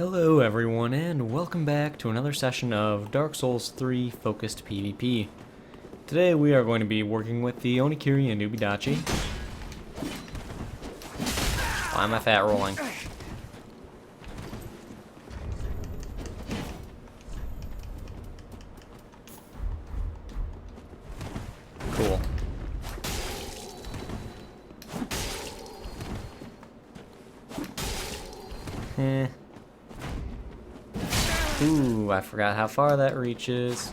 Hello everyone, and welcome back to another session of Dark Souls 3 focused PvP. Today we are going to be working with the Onikiri and Ubadachi. Why am I fat rolling? Cool. Ooh, I forgot how far that reaches.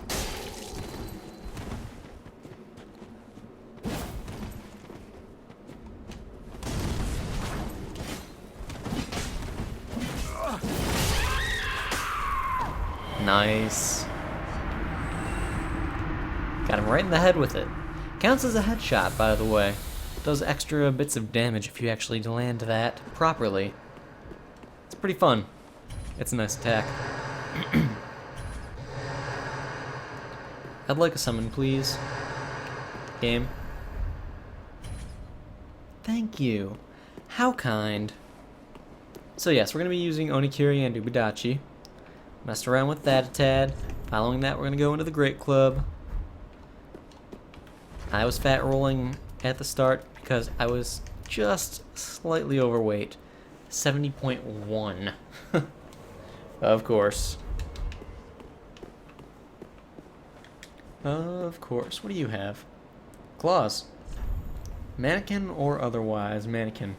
Nice. Got him right in the head with it. Counts as a headshot, by the way. Does extra bits of damage if you actually land that properly. It's pretty fun. It's a nice attack. I'd like a summon, please. Game. Thank you. How kind. So yes, we're going to be using Onikiri and Ubadachi. Messed around with that a tad. Following that, we're going to go into the Great Club. I was fat rolling at the start because I was just slightly overweight. 70.1. Of course. Of course. What do you have? Claws. Mannequin or otherwise mannequin.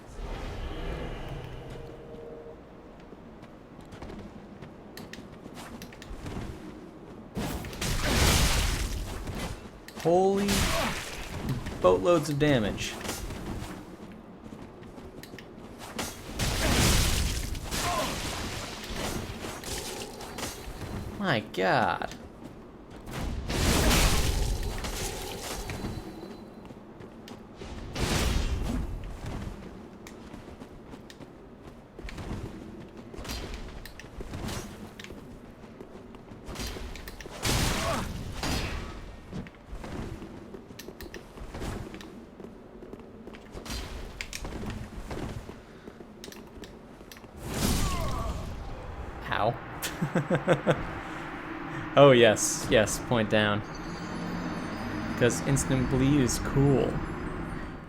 Holy boatloads of damage. My God. Ow. Oh yes, yes, point down. Because instant bleed is cool.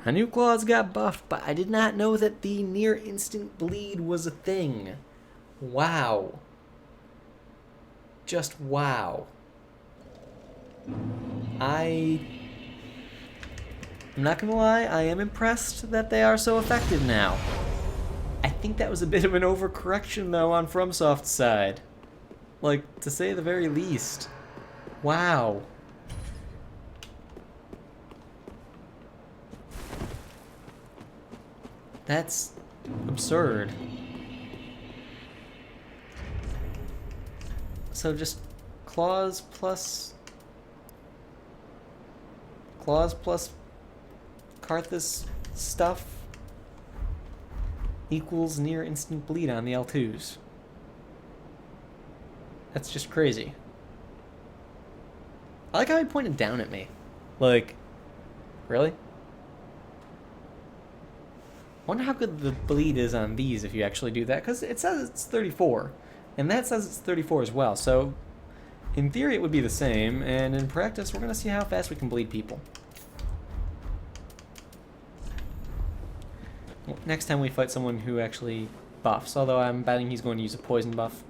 I knew claws got buffed, but I did not know that the near instant bleed was a thing. Wow. Just wow. I'm not gonna lie, I am impressed that they are so effective now. I think that was a bit of an overcorrection though on FromSoft's side. Like, to say the very least. Wow. That's absurd. So just claws plus Karthus stuff equals near instant bleed on the L2s. That's just crazy. I like how he pointed down at me. Like, really? Wonder how good the bleed is on these if you actually do that, because it says it's 34. And that says it's 34 as well, so in theory it would be the same, and in practice we're going to see how fast we can bleed people. Next time we fight someone who actually buffs, although I'm betting he's going to use a poison buff.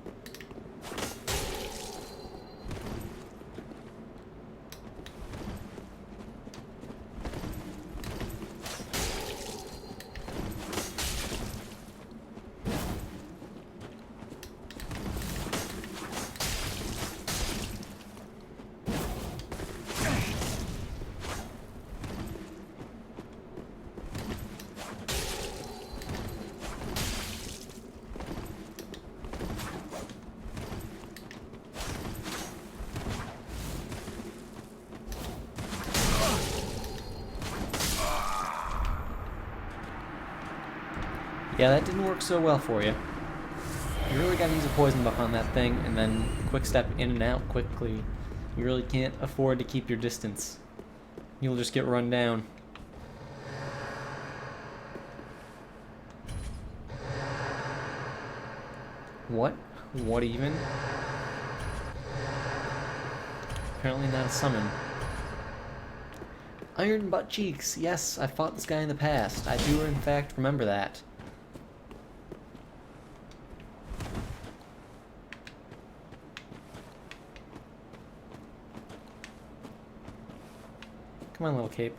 Yeah, that didn't work so well for you. You really gotta use a poison buff on that thing, and then quick step in and out quickly. You really can't afford to keep your distance. You'll just get run down. What? What even? Apparently not a summon. Iron Butt Cheeks. Yes, I fought this guy in the past. I do in fact remember that. Come on, little cape.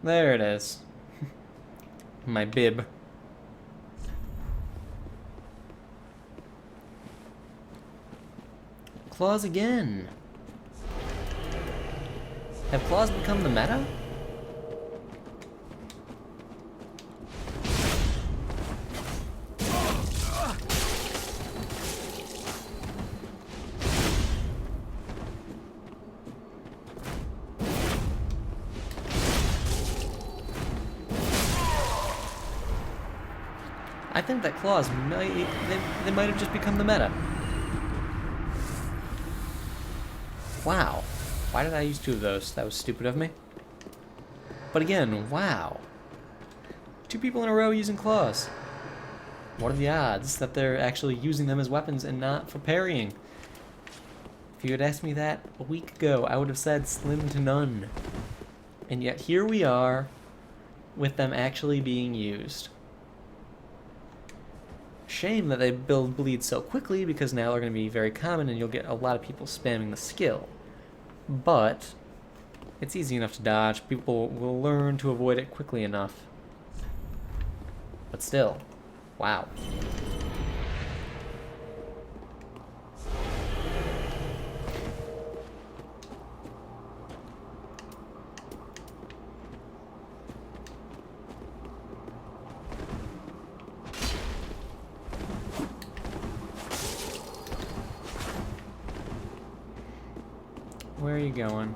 There it is. My bib. Claws again. Have claws become the meta? I think that claws they might have just become the meta. Wow. Why did I use 2 of those? That was stupid of me. But again, wow. 2 people in a row using claws. What are the odds that they're actually using them as weapons and not for parrying? If you had asked me that a week ago, I would have said slim to none. And yet here we are with them actually being used. Shame that they build bleed so quickly, because now they're going to be very common and you'll get a lot of people spamming the skill. But it's easy enough to dodge. People will learn to avoid it quickly enough. But still, wow. Where are you going?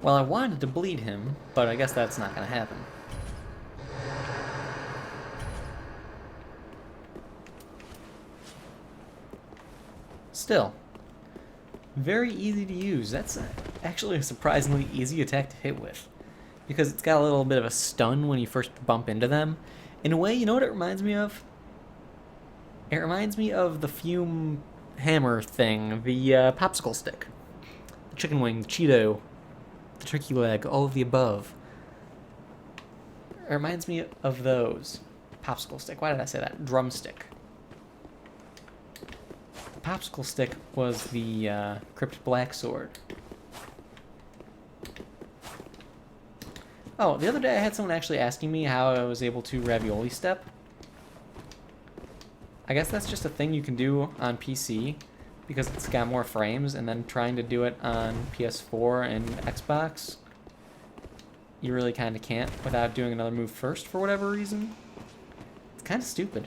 Well, I wanted to bleed him, but I guess that's not going to happen. Still, very easy to use. That's actually a surprisingly easy attack to hit with, because it's got a little bit of a stun when you first bump into them. In a way, you know what it reminds me of? It reminds me of the fume hammer thing, the popsicle stick, the chicken wing, the Cheeto, the turkey leg, all of the above. It reminds me of those. Popsicle stick. Why did I say that? Drumstick. The popsicle stick was the Crypt Black Sword. Oh, the other day I had someone actually asking me how I was able to ravioli step. I guess that's just a thing you can do on PC because it's got more frames, and then trying to do it on PS4 and Xbox, you really kind of can't without doing another move first for whatever reason. It's kind of stupid.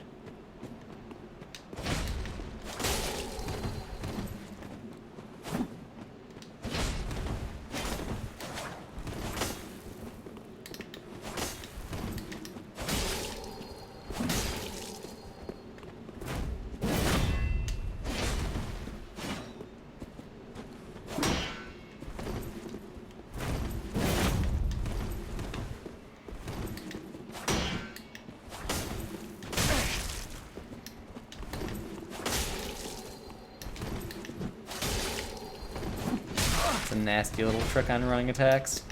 It's a nasty little trick on running attacks.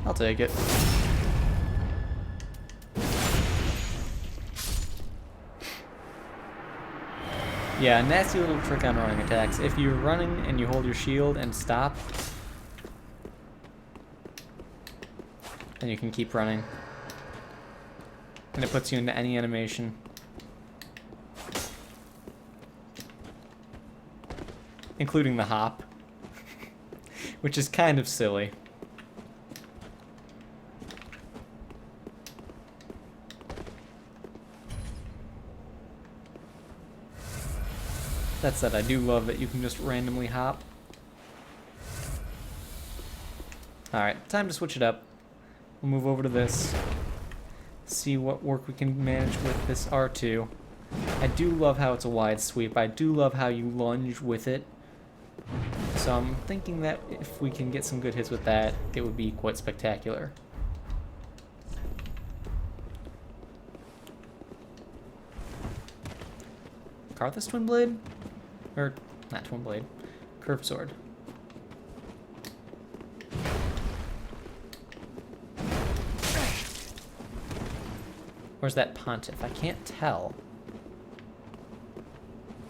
I'll take it. Yeah, nasty little trick on running attacks. If you're running and you hold your shield and stop, then you can keep running. And it puts you into any animation. Including the hop. Which is kind of silly. That said, I do love that you can just randomly hop. Alright, time to switch it up. We'll move over to this. See what work we can manage with this R2. I do love how it's a wide sweep. I do love how you lunge with it. So I'm thinking that if we can get some good hits with that, it would be quite spectacular. Karthus Twin Blade? Or, not Twin Blade. Curved Sword. Where's that Pontiff? I can't tell.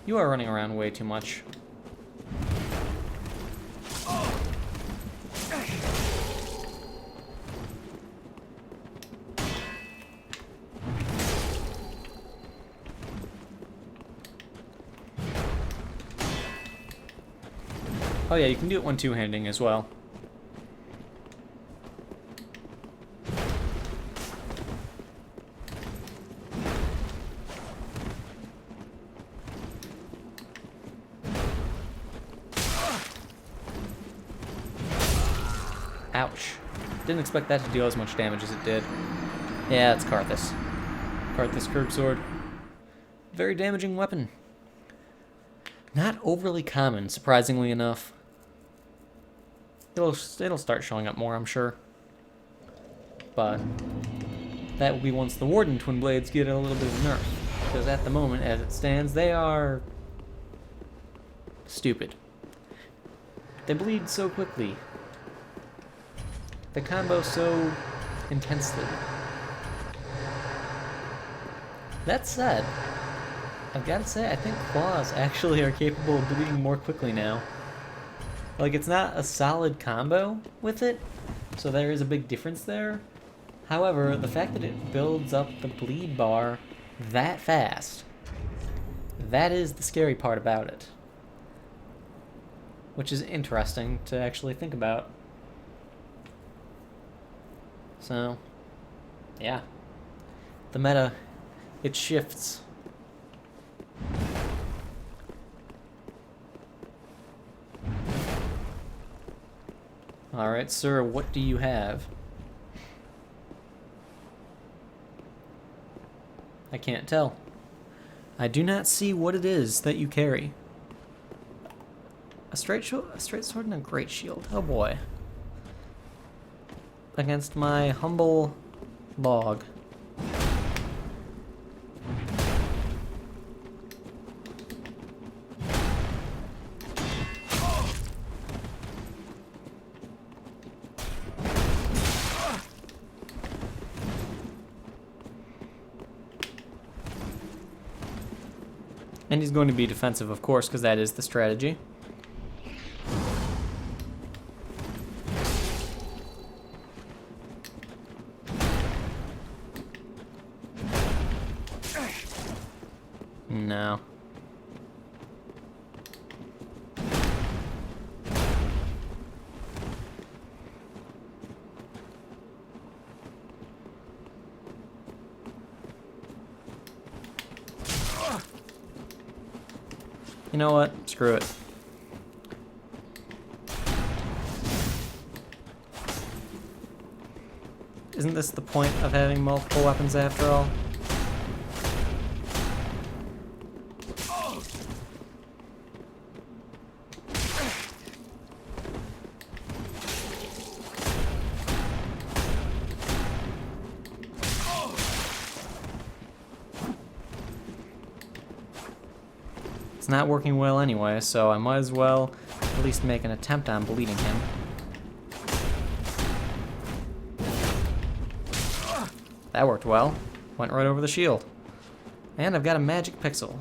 You are running around way too much. Oh yeah, you can do it when two-handing as well. Ouch. Didn't expect that to deal as much damage as it did. Yeah, it's Karthus. Karthus Curved Sword. Very damaging weapon. Not overly common, surprisingly enough. It'll start showing up more, I'm sure. But that will be once the Warden Twin Blades get a little bit of nerf. Because at the moment, as it stands, they are stupid. They bleed so quickly. They combo so intensely. That said, I've got to say, I think claws actually are capable of bleeding more quickly now. Like, it's not a solid combo with it, so there is a big difference there. However, the fact that it builds up the bleed bar that fast, that is the scary part about it. Which is interesting to actually think about. So, yeah. The meta, it shifts. Alright, sir, what do you have? I can't tell. I do not see what it is that you carry. A straight sword and a great shield. Oh boy. Against my humble log. And he's going to be defensive, of course, because that is the strategy. No. You know what? Screw it. Isn't this the point of having multiple weapons after all? It's not working well anyway, so I might as well at least make an attempt on bleeding him. That worked well. Went right over the shield. And I've got a magic pixel.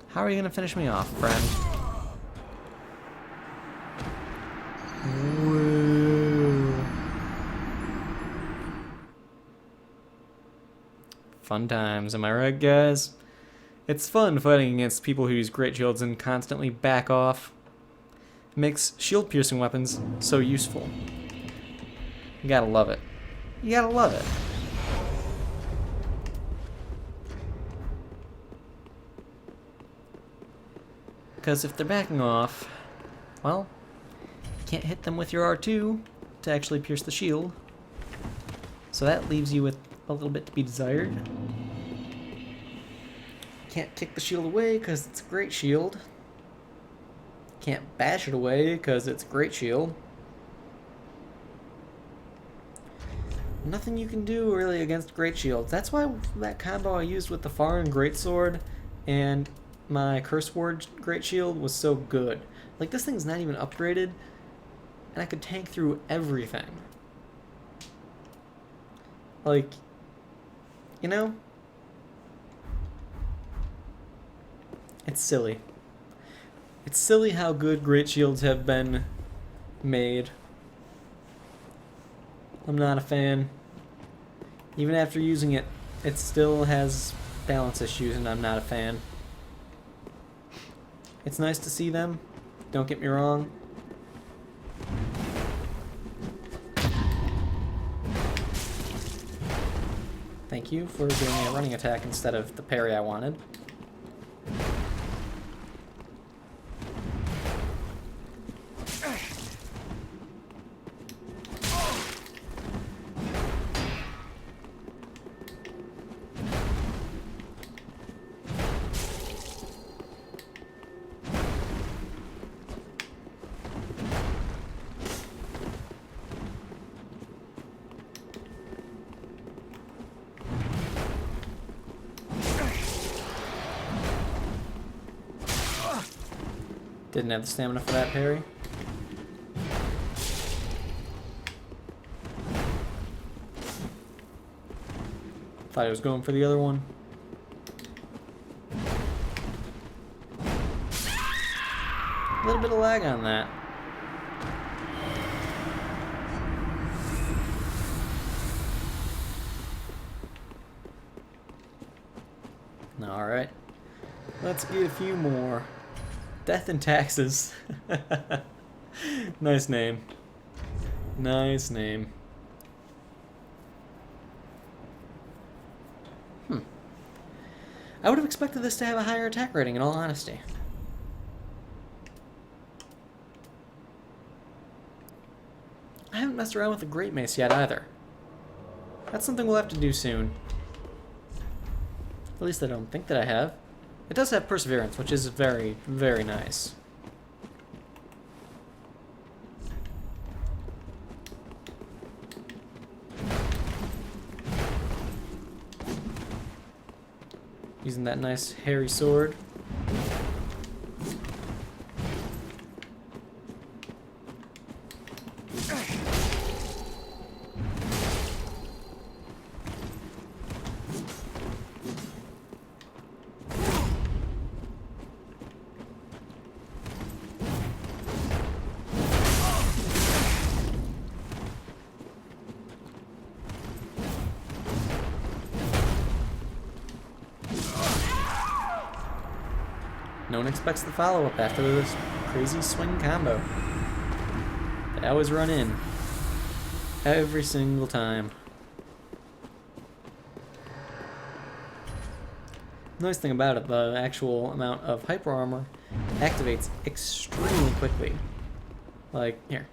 How are you going to finish me off, friend? Woo. Fun times, am I right, guys? It's fun fighting against people who use great shields and constantly back off. It makes shield-piercing weapons so useful. You gotta love it. You gotta love it. Because if they're backing off, well, you can't hit them with your R2 to actually pierce the shield. So that leaves you with a little bit to be desired. Can't kick the shield away because it's a great shield. Can't bash it away because it's a great shield. Nothing you can do really against great shields. That's why that combo I used with the Farin Greatsword and my Curse Ward Great Shield was so good. Like, this thing's not even upgraded, and I could tank through everything. Like, you know? It's silly. It's silly how good Great Shields have been made. I'm not a fan. Even after using it, it still has balance issues, and I'm not a fan. It's nice to see them, don't get me wrong. Thank you for doing a running attack instead of the parry I wanted. Didn't have the stamina for that parry. Thought I was going for the other one. A little bit of lag on that. Alright. Let's get a few more. Death and Taxes. Nice name. Nice name. I would have expected this to have a higher attack rating, in all honesty. I haven't messed around with the Great Mace yet, either. That's something we'll have to do soon. At least I don't think that I have. It does have Perseverance, which is very, very nice. Using that nice hairy sword. No one expects the follow-up after this crazy swing combo. They always run in. Every single time. Nice thing about it, the actual amount of hyper armor activates extremely quickly. Like, here.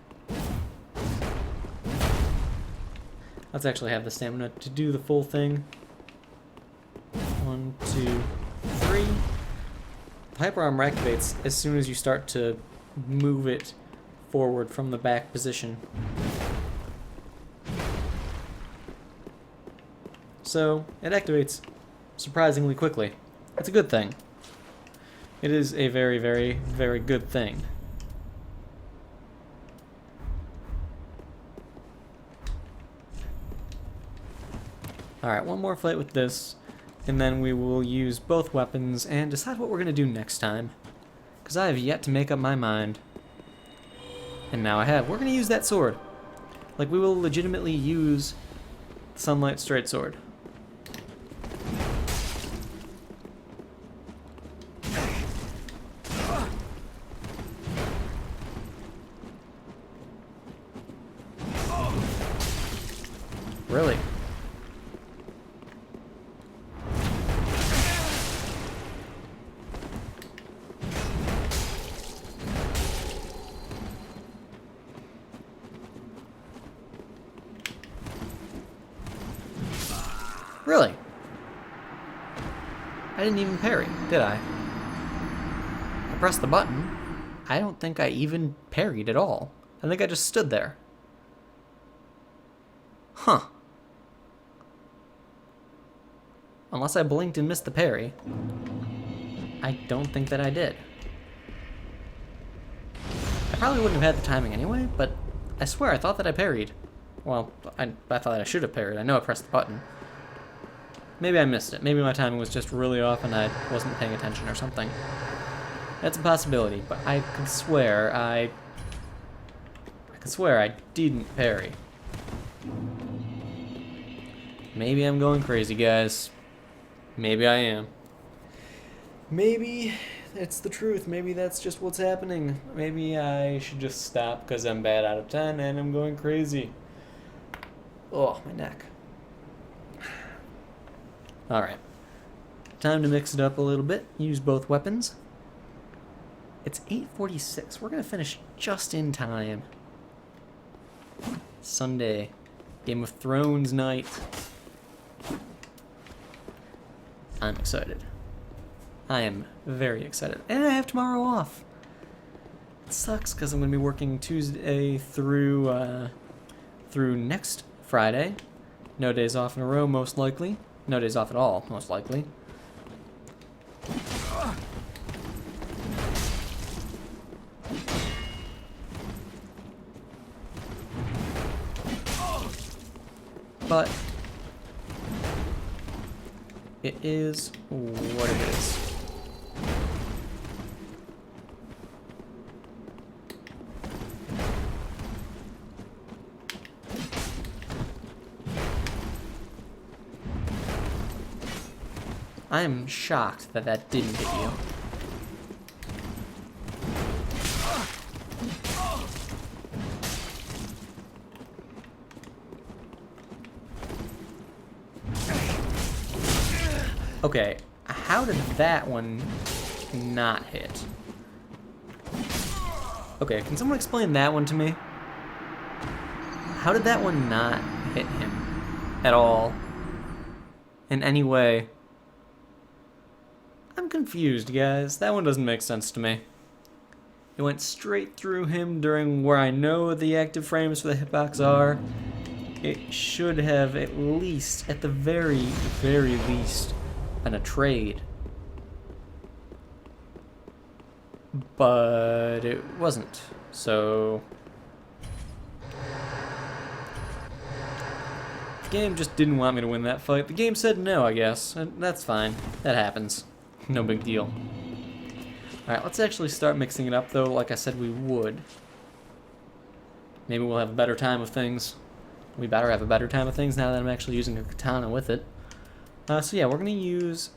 Let's actually have the stamina to do the full thing. 1, 2, 3. Hyper armor activates as soon as you start to move it forward from the back position. So, it activates surprisingly quickly. It's a good thing. It is a very, very, very good thing. Alright, one more fight with this. And then we will use both weapons and decide what we're going to do next time. Because I have yet to make up my mind. And now I have. We're going to use that sword. Like, we will legitimately use the Sunlight Straight Sword. Really? Really? I didn't even parry, did I? I pressed the button. I don't think I even parried at all. I think I just stood there. Huh. Unless I blinked and missed the parry. I don't think that I did. I probably wouldn't have had the timing anyway, but I swear I thought that I parried. Well, I thought I should have parried. I know I pressed the button. Maybe I missed it. Maybe my timing was just really off and I wasn't paying attention or something. That's a possibility, but I could swear I didn't parry. Maybe I'm going crazy, guys. Maybe I am. Maybe it's the truth. Maybe that's just what's happening. Maybe I should just stop because I'm bad out of 10 and I'm going crazy. Oh, my neck. Alright. Time to mix it up a little bit. Use both weapons. It's 8:46. We're going to finish just in time. Sunday. Game of Thrones night. I'm excited. I am very excited. And I have tomorrow off. It sucks because I'm going to be working Tuesday through next Friday. No days off in a row, most likely. No days off at all, most likely. But it is what it is. I am shocked that that didn't hit you. Okay, how did that one not hit? Okay, can someone explain that one to me? How did that one not hit him at all? In any way? I'm confused, guys. That one doesn't make sense to me. It went straight through him during where I know the active frames for the hitbox are. It should have at least, at the very, very least, been a trade. But it wasn't. So the game just didn't want me to win that fight. The game said no, I guess. And that's fine. That happens. No big deal. Alright, let's actually start mixing it up, though, like I said we would. Maybe we'll have a better time of things. We better have a better time of things now that I'm actually using a katana with it. So yeah, we're going to use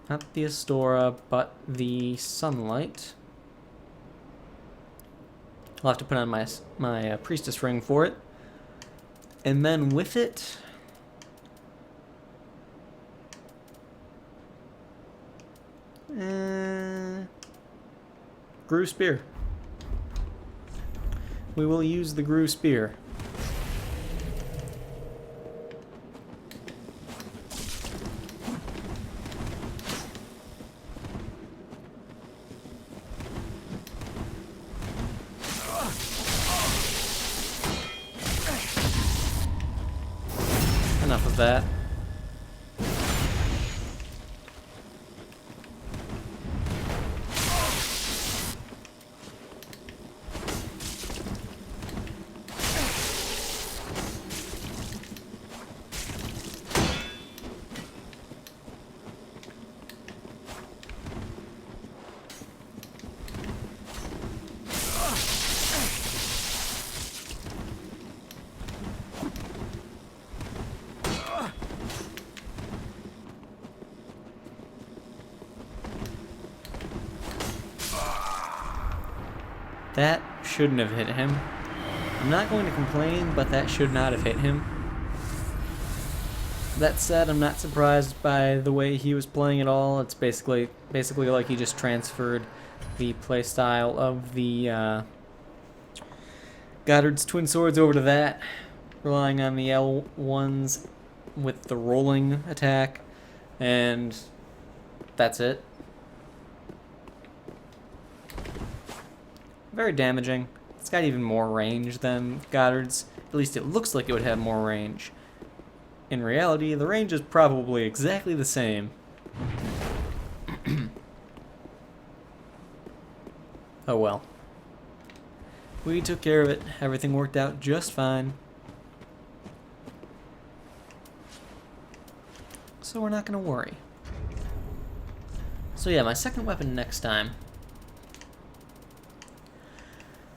not the Astora, but the Sunlight. I'll have to put on my Priestess ring for it. And then with it, Grew Spear. We will use the Grew Spear. Enough of that. That shouldn't have hit him. I'm not going to complain, but that should not have hit him. That said, I'm not surprised by the way he was playing at all. It's basically like he just transferred the playstyle of the Goddard's Twin Swords over to that, relying on the L1s with the rolling attack, and that's it. Very damaging. It's got even more range than Goddard's. At least it looks like it would have more range. In reality, the range is probably exactly the same. Oh well. We took care of it. Everything worked out just fine. So we're not going to worry. So yeah, my second weapon next time.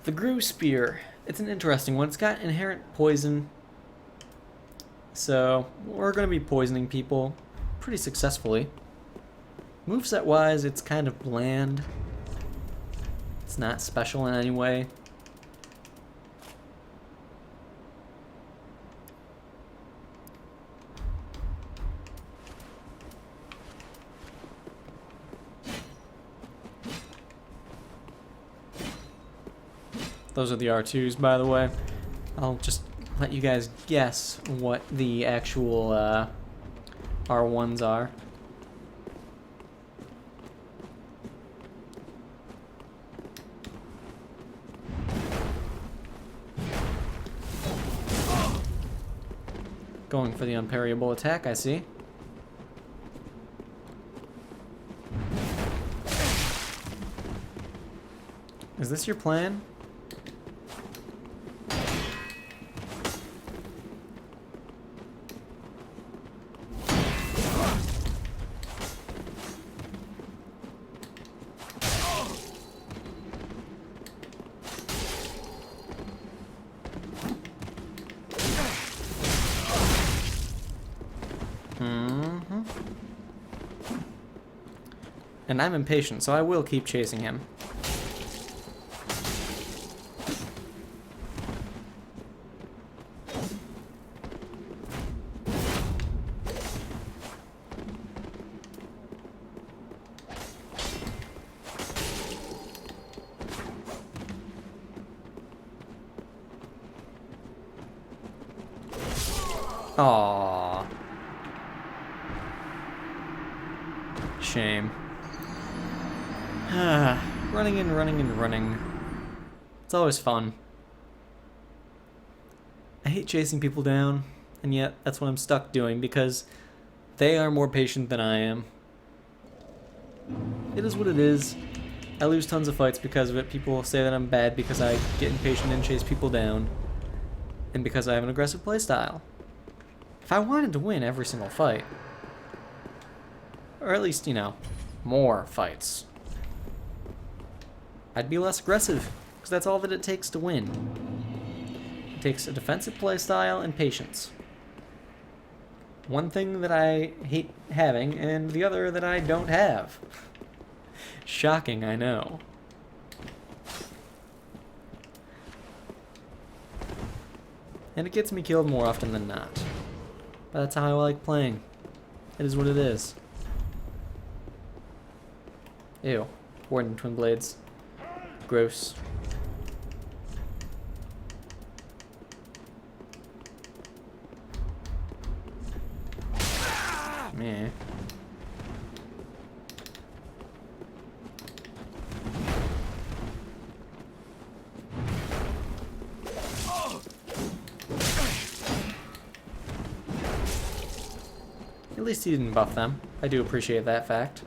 The Gru Spear. It's an interesting one. It's got inherent poison. So we're going to be poisoning people pretty successfully. Moveset wise, it's kind of bland. It's not special in any way. Those are the R2s, by the way. I'll just let you guys guess what the actual R1s are. Going for the unparryable attack, I see. Is this your plan? And I'm impatient, so I will keep chasing him. Aww. Shame. Running and running and running. It's always fun. I hate chasing people down, and yet that's what I'm stuck doing because they are more patient than I am. It is what it is. I lose tons of fights because of it. People say that I'm bad because I get impatient and chase people down, and because I have an aggressive playstyle. If I wanted to win every single fight, or at least, you know, more fights, I'd be less aggressive, because that's all that it takes to win. It takes a defensive playstyle and patience. One thing that I hate having, and the other that I don't have. Shocking, I know. And it gets me killed more often than not. But that's how I like playing. It is what it is. Ew. Warden Twin Blades. Gross. Meh. At least he didn't buff them. I do appreciate that fact.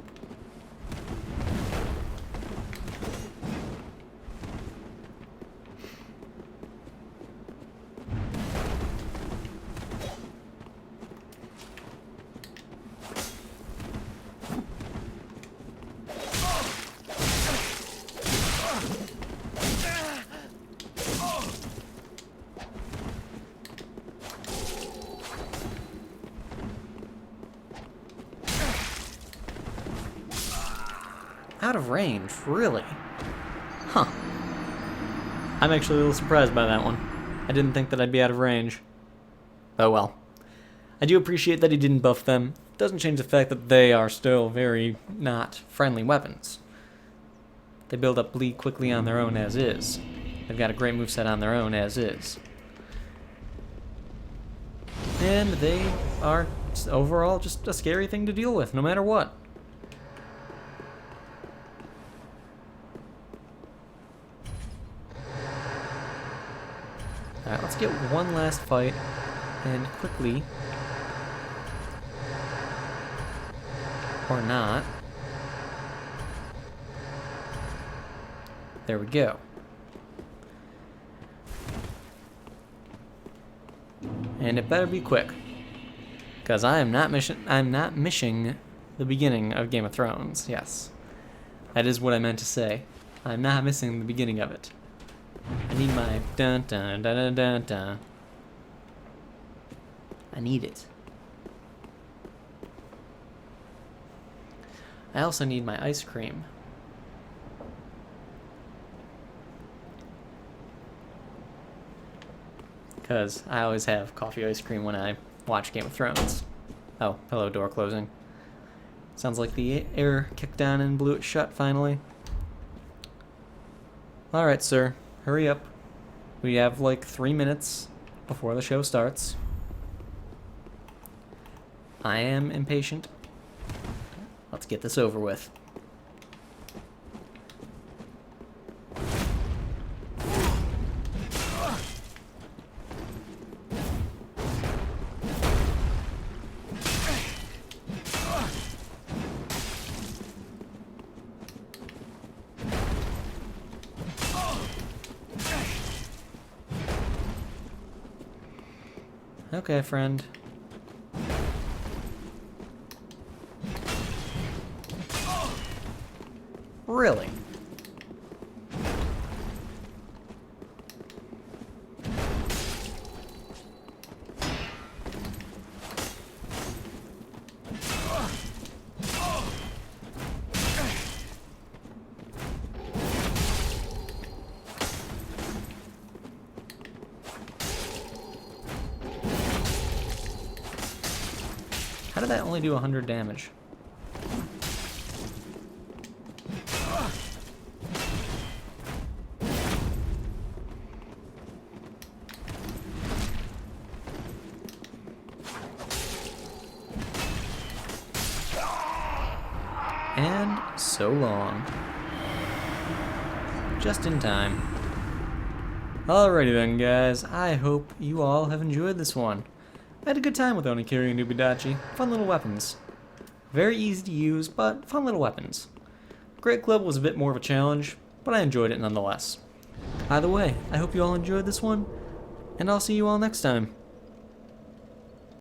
Out of range, really? Huh. I'm actually a little surprised by that one. I didn't think that I'd be out of range. Oh well. I do appreciate that he didn't buff them. Doesn't change the fact that they are still very not friendly weapons. They build up bleed quickly on their own as is. They've got a great moveset on their own as is. And they are overall just a scary thing to deal with, no matter what. Alright, let's get one last fight, and quickly, or not, there we go. And it better be quick, because I'm not missing the beginning of Game of Thrones. Yes, that is what I meant to say. I'm not missing the beginning of it. I need my dun dun dun dun dun dun. I need it. I also need my ice cream. Because I always have coffee ice cream when I watch Game of Thrones. Oh, hello, door closing. Sounds like the air kicked down and blew it shut finally. Alright, sir. Hurry up. We have like 3 minutes before the show starts. I am impatient. Let's get this over with. Okay, friend. Really? How did that only do 100 damage? And so long. Just in time. Alrighty then, guys. I hope you all have enjoyed this one. I had a good time with Onikiri and Ubadachi. Fun little weapons. Very easy to use, but fun little weapons. Great Club was a bit more of a challenge, but I enjoyed it nonetheless. Either way, I hope you all enjoyed this one, and I'll see you all next time.